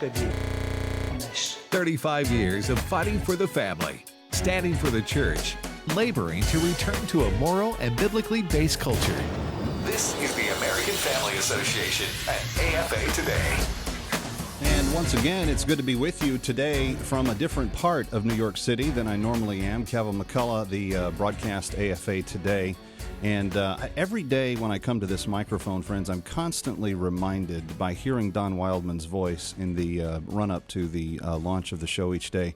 Господи. 35 years of fighting for the family, standing for the church, laboring to return to a moral and biblically based culture. This is the American Family Association at AFA Today. And once again, it's good to be with you today from a different part of New York City than I normally am. Kevin McCullough, the broadcast AFA Today. And every day when I come to this microphone, friends, I'm constantly reminded by hearing Don Wildman's voice in the run-up to the launch of the show each day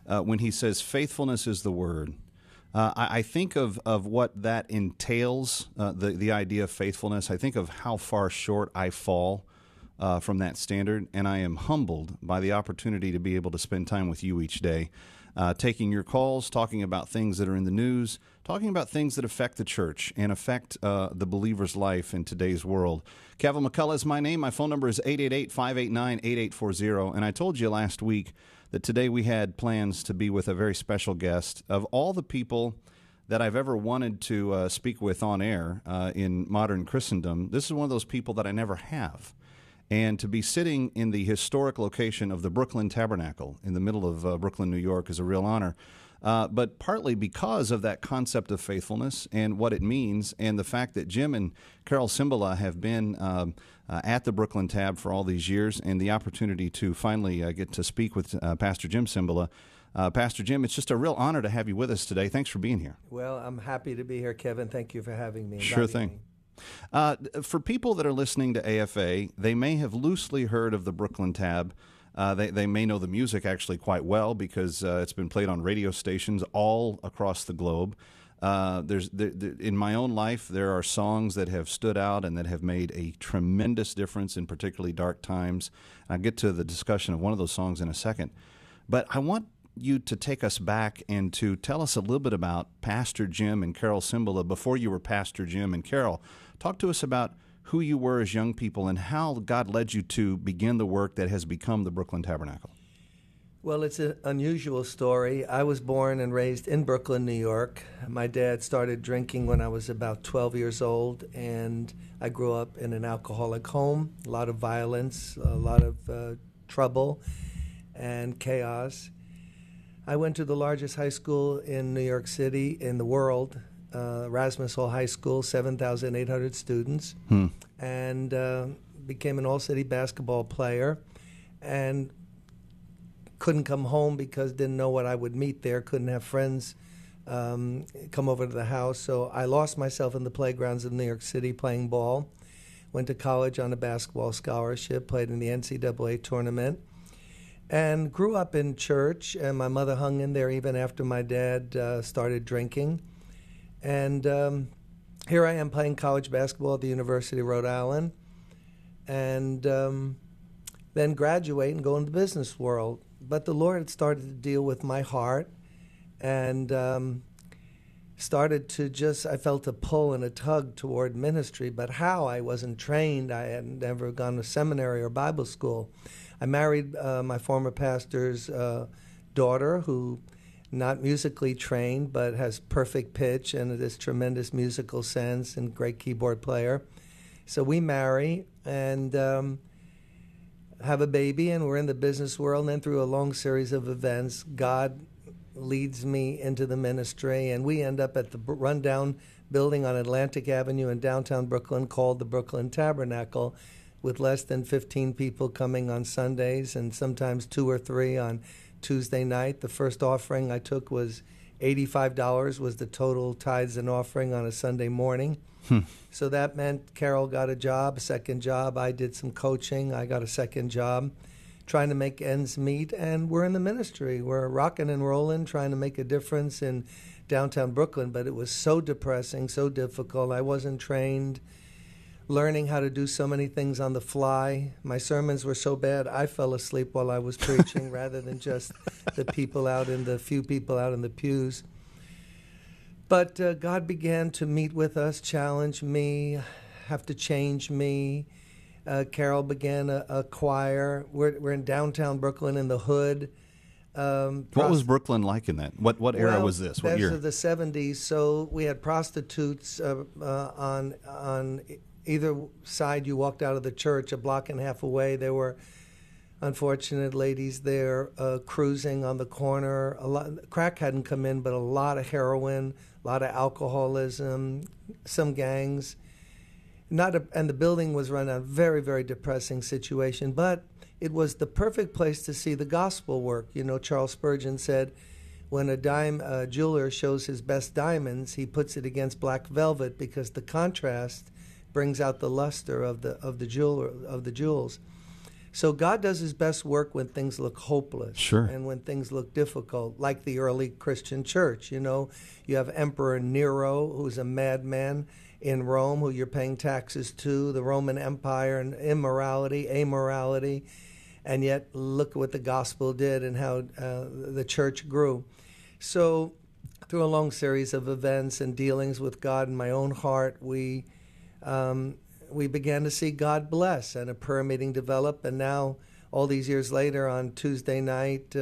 when he says, faithfulness is the word. I think of what that entails, the idea of faithfulness. I think of how far short I fall from that standard, and I am humbled by the opportunity to be able to spend time with you each day, taking your calls, talking about things that are in the news, talking about things that affect the church and affect the believer's life in today's world. Kevin McCullough is my name. My phone number is 888-589-8840, and I told you last week that today we had plans to be with a very special guest. Of all the people that I've ever wanted to speak with on air in modern Christendom, this is one of those people that I never have. And to be sitting in the historic location of the Brooklyn Tabernacle in the middle of Brooklyn, New York is a real honor. But partly because of that concept of faithfulness and what it means, and the fact that Jim and Carol Cymbala have been at the Brooklyn Tab for all these years, and the opportunity to finally get to speak with Pastor Jim Cymbala. Pastor Jim, it's just a real honor to have you with us today. Thanks for being here. Well, I'm happy to be here, Kevin. Thank you for having me. Sure thing. For people that are listening to AFA, they may have loosely heard of the Brooklyn Tab. They may know the music actually quite well because it's been played on radio stations all across the globe. In my own life, there are songs that have stood out and that have made a tremendous difference in particularly dark times. I'll get to the discussion of one of those songs in a second. But I want you to take us back and to tell us a little bit about Pastor Jim and Carol Cymbala before you were Pastor Jim and Carol. Talk to us about who you were as young people and how God led you to begin the work that has become the Brooklyn Tabernacle. Well, it's an unusual story. I was born and raised in Brooklyn, New York. My dad started drinking when I was about 12 years old, and I grew up in an alcoholic home, a lot of violence, a lot of trouble and chaos. I went to the largest high school in New York City in the world, Erasmus Hall High School, 7,800 students, and became an all-city basketball player, and couldn't come home because didn't know what I would meet there, couldn't have friends come over to the house. So I lost myself in the playgrounds of New York City playing ball, went to college on a basketball scholarship, played in the NCAA tournament, and grew up in church, and my mother hung in there even after my dad started drinking. And here I am playing college basketball at the University of Rhode Island, and then graduate and go into the business world. But the Lord had started to deal with my heart, and started to I felt a pull and a tug toward ministry, but how? I wasn't trained. I had never gone to seminary or Bible school. I married my former pastor's daughter, who not musically trained, but has perfect pitch and this tremendous musical sense and great keyboard player. So we marry and have a baby, and we're in the business world. And then through a long series of events, God leads me into the ministry, and we end up at the rundown building on Atlantic Avenue in downtown Brooklyn called the Brooklyn Tabernacle, with less than 15 people coming on Sundays and sometimes 2 or 3 on Tuesday night. The first offering I took was $85 was the total tithes and offering on a Sunday morning. So that meant Carol got a job, a second job. I did some coaching. I got a second job, trying to make ends meet. And we're in the ministry. We're rocking and rolling, trying to make a difference in downtown Brooklyn. But it was so depressing, so difficult. I wasn't trained, learning how to do so many things on the fly. My sermons were so bad, I fell asleep while I was preaching rather than just the few people out in the pews. But God began to meet with us, challenge me, have to change me. Carol began a choir. We're in downtown Brooklyn in the hood. What was Brooklyn like in that? What era was this? What year? The 70s. So we had prostitutes on either side. You walked out of the church a block and a half away. There were unfortunate ladies there cruising on the corner. A lot, crack hadn't come in, but a lot of heroin, a lot of alcoholism, some gangs. And the building was run a very, very depressing situation, but it was the perfect place to see the gospel work. You know, Charles Spurgeon said, when a jeweler shows his best diamonds, he puts it against black velvet because the contrast brings out the luster of the jewels. So God does his best work when things look hopeless, sure, and when things look difficult, like the early Christian church. You know, you have Emperor Nero, who's a madman in Rome, who you're paying taxes to, the Roman Empire, and immorality, amorality, and yet look what the gospel did and how the church grew. So through a long series of events and dealings with God in my own heart, we began to see God bless, and a prayer meeting develop. And now, all these years later, on Tuesday night,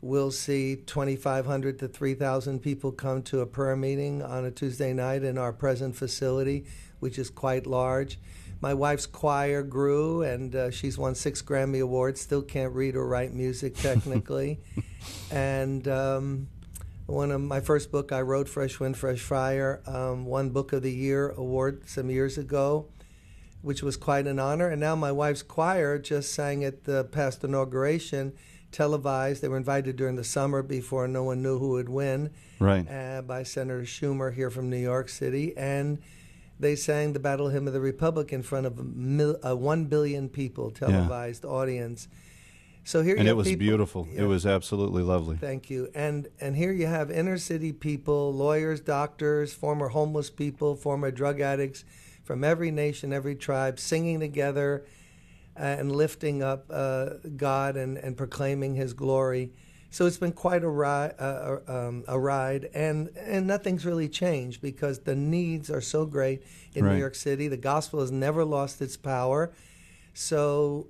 we'll see 2,500 to 3,000 people come to a prayer meeting on a Tuesday night in our present facility, which is quite large. My wife's choir grew, and she's won 6 Grammy Awards, still can't read or write music technically. And one of my first book I wrote, Fresh Wind, Fresh Fire, won Book of the Year award some years ago, which was quite an honor. And now my wife's choir just sang at the past inauguration, televised. They were invited during the summer before no one knew who would win, right? By Senator Schumer here from New York City. And they sang the Battle Hymn of the Republic in front of 1 billion people, televised audience. So here, and you it was people, beautiful. Yeah. It was absolutely lovely. Thank you. And here you have inner city people, lawyers, doctors, former homeless people, former drug addicts from every nation, every tribe, singing together and lifting up God and proclaiming His glory. So it's been quite a ride, and nothing's really changed because the needs are so great in right. New York City. The gospel has never lost its power. So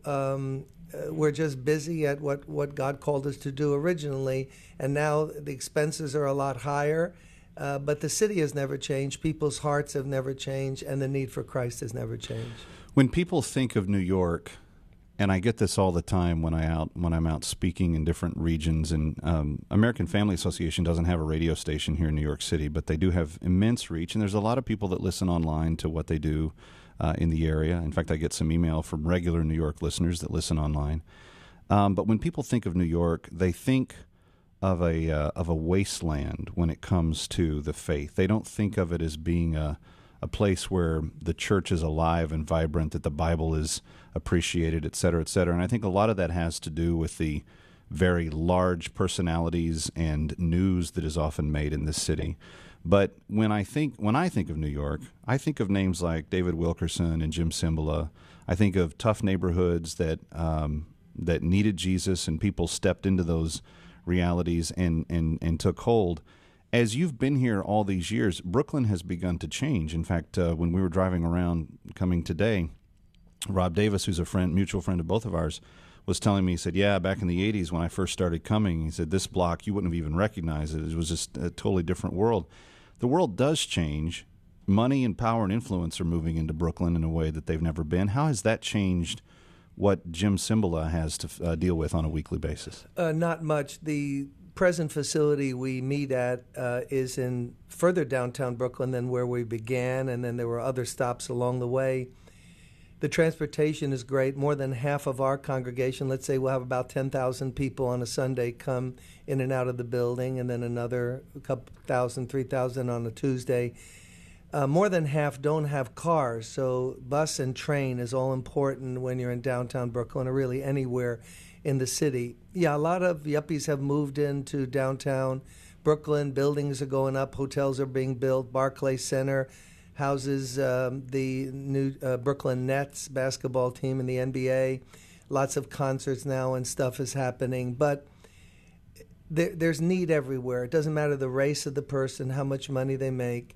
we're just busy at what God called us to do originally, and now the expenses are a lot higher, but the city has never changed, people's hearts have never changed, and the need for Christ has never changed. When people think of New York, and I get this all the time when I'm out speaking in different regions, and American Family Association doesn't have a radio station here in New York City, but they do have immense reach, and there's a lot of people that listen online to what they do in the area. In fact, I get some email from regular New York listeners that listen online. But when people think of New York, they think of a wasteland when it comes to the faith. They don't think of it as being a place where the church is alive and vibrant, that the Bible is appreciated, et cetera, et cetera. And I think a lot of that has to do with the very large personalities and news that is often made in this city. But when I think of New York, I think of names like David Wilkerson and Jim Cymbala. I think of tough neighborhoods that needed Jesus, and people stepped into those realities and took hold. As you've been here all these years, Brooklyn has begun to change. In fact, when we were driving around coming today, Rob Davis, who's a friend, mutual friend of both of ours, was telling me, he said, yeah, back in the 80s when I first started coming, he said, this block, you wouldn't have even recognized it. It was just a totally different world. The world does change. Money and power and influence are moving into Brooklyn in a way that they've never been. How has that changed what Jim Cymbala has to deal with on a weekly basis? Not much. The present facility we meet at is in further downtown Brooklyn than where we began, and then there were other stops along the way. The transportation is great. More than half of our congregation, let's say we'll have about 10,000 people on a Sunday come in and out of the building, and then another couple thousand, 3,000 on a Tuesday. More than half don't have cars, so bus and train is all important when you're in downtown Brooklyn or really anywhere in the city. Yeah, a lot of yuppies have moved into downtown Brooklyn. Buildings are going up. Hotels are being built. Barclays Center houses the new Brooklyn Nets basketball team in the NBA. Lots of concerts now and stuff is happening. But there's need everywhere. It doesn't matter the race of the person, how much money they make.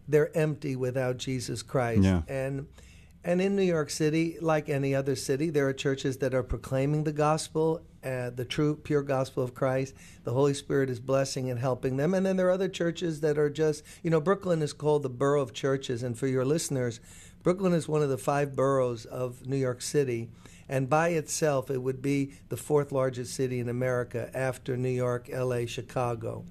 They're empty without Jesus Christ. Yeah. And in New York City, like any other city, there are churches that are proclaiming the gospel, the true, pure gospel of Christ. The Holy Spirit is blessing and helping them. And then there are other churches that are just, Brooklyn is called the borough of churches. And for your listeners, Brooklyn is one of the 5 boroughs of New York City. And by itself, it would be the fourth largest city in America after New York, L.A., Chicago.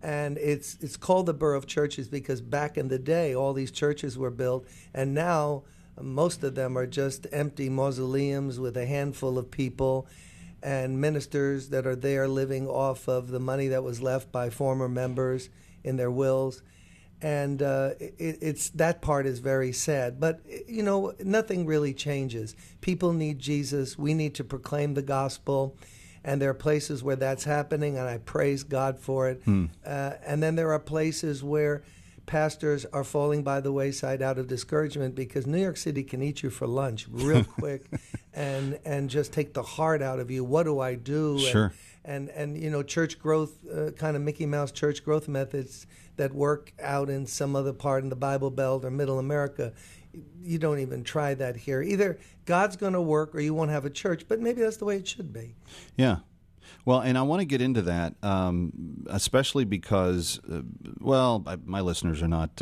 And it's called the Borough of Churches because back in the day, all these churches were built, and now most of them are just empty mausoleums with a handful of people and ministers that are there living off of the money that was left by former members in their wills. And it's that part is very sad. But, nothing really changes. People need Jesus. We need to proclaim the gospel. And there are places where that's happening, and I praise God for it. And then there are places where pastors are falling by the wayside out of discouragement because New York City can eat you for lunch real quick and just take the heart out of you. What do I do? Sure. And church growth, kind of Mickey Mouse church growth methods that work out in some other part in the Bible Belt or Middle America. You don't even try that here. Either God's going to work or you won't have a church, but maybe that's the way it should be. Yeah. Well, and I want to get into that, especially because, my listeners are not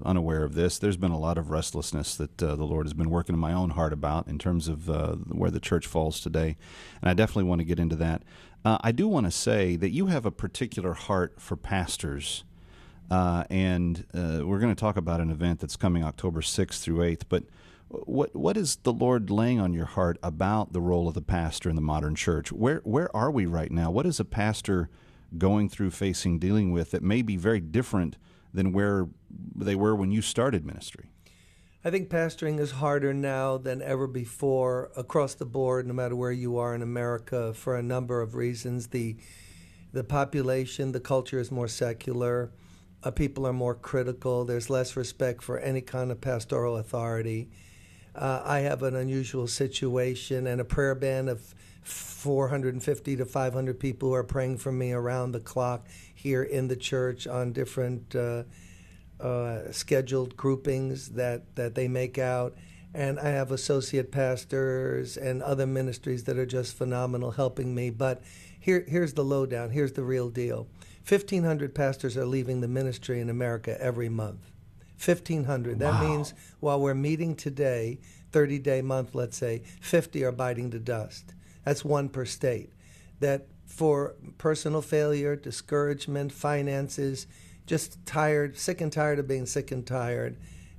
unaware of this. There's been a lot of restlessness that the Lord has been working in my own heart about in terms of where the church falls today, and I definitely want to get into that. I do want to say that you have a particular heart for pastors, and we're going to talk about an event that's coming October 6th through 8th, but what is the Lord laying on your heart about the role of the pastor in the modern church? Where are we right now? What is a pastor going through, facing, dealing with that may be very different than where they were when you started ministry? I think pastoring is harder now than ever before across the board, no matter where you are in America, for a number of reasons. The population, the culture is more secular. People are more critical. There's less respect for any kind of pastoral authority. I have an unusual situation and a prayer band of 450 to 500 people who are praying for me around the clock here in the church on different scheduled groupings that they make out. And I have associate pastors and other ministries that are just phenomenal helping me. But here's the lowdown. Here's the real deal. 1,500 pastors are leaving the ministry in America every month. 1,500. That means while we're meeting today, 30-day month, let's say, 50 are biting the dust. That's one per state. That for personal failure, discouragement, finances, just tired, sick and tired of being sick and tired,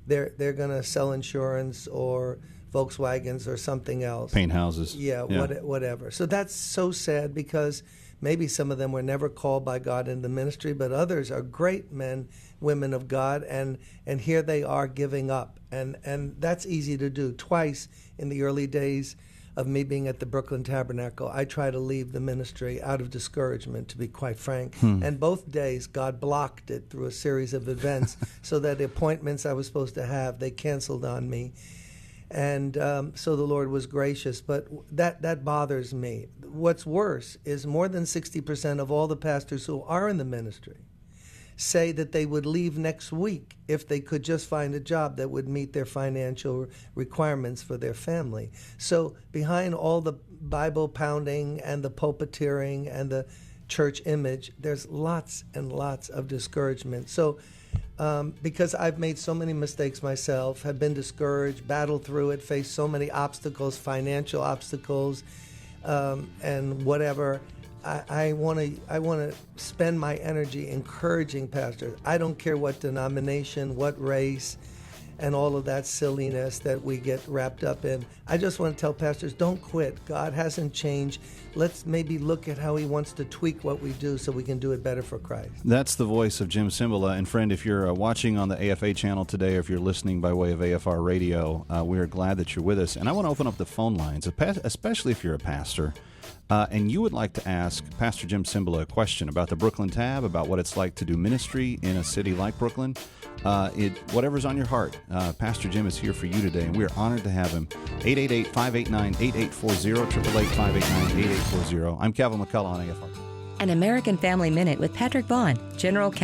they're going to sell insurance or Volkswagens or something else. Paint houses. Yeah. Whatever. So that's so sad because maybe some of them were never called by God in the ministry, but others are great men, women of God, and here they are giving up. And that's easy to do. Twice in the early days of me being at the Brooklyn Tabernacle, I tried to leave the ministry out of discouragement, to be quite frank. And both days, God blocked it through a series of events so that the appointments I was supposed to have, they canceled on me. And so the Lord was gracious, but that bothers me. What's worse is more than 60% of all the pastors who are in the ministry say that they would leave next week if they could just find a job that would meet their financial requirements for their family. So behind all the Bible pounding and the pulpiteering and the church image, there's lots and lots of discouragement. So because I've made so many mistakes myself, have been discouraged, battled through it, faced so many obstacles, financial obstacles, and whatever, I want to spend my energy encouraging pastors. I don't care what denomination, what race, and all of that silliness that we get wrapped up in. I just want to tell pastors, don't quit. God hasn't changed. Let's maybe look at how he wants to tweak what we do so we can do it better for Christ. That's the voice of Jim Cymbala. And friend, if you're watching on the AFA channel today, or if you're listening by way of AFR radio, we are glad that you're with us. And I want to open up the phone lines, especially if you're a pastor, and you would like to ask Pastor Jim Cymbala a question about the Brooklyn Tab, about what it's like to do ministry in a city like Brooklyn. Whatever's on your heart, Pastor Jim is here for you today, and we are honored to have him. 888-589-8840, 888-589-8840. I'm Kevin McCullough on AFR. An American Family Minute with Patrick Vaughn, General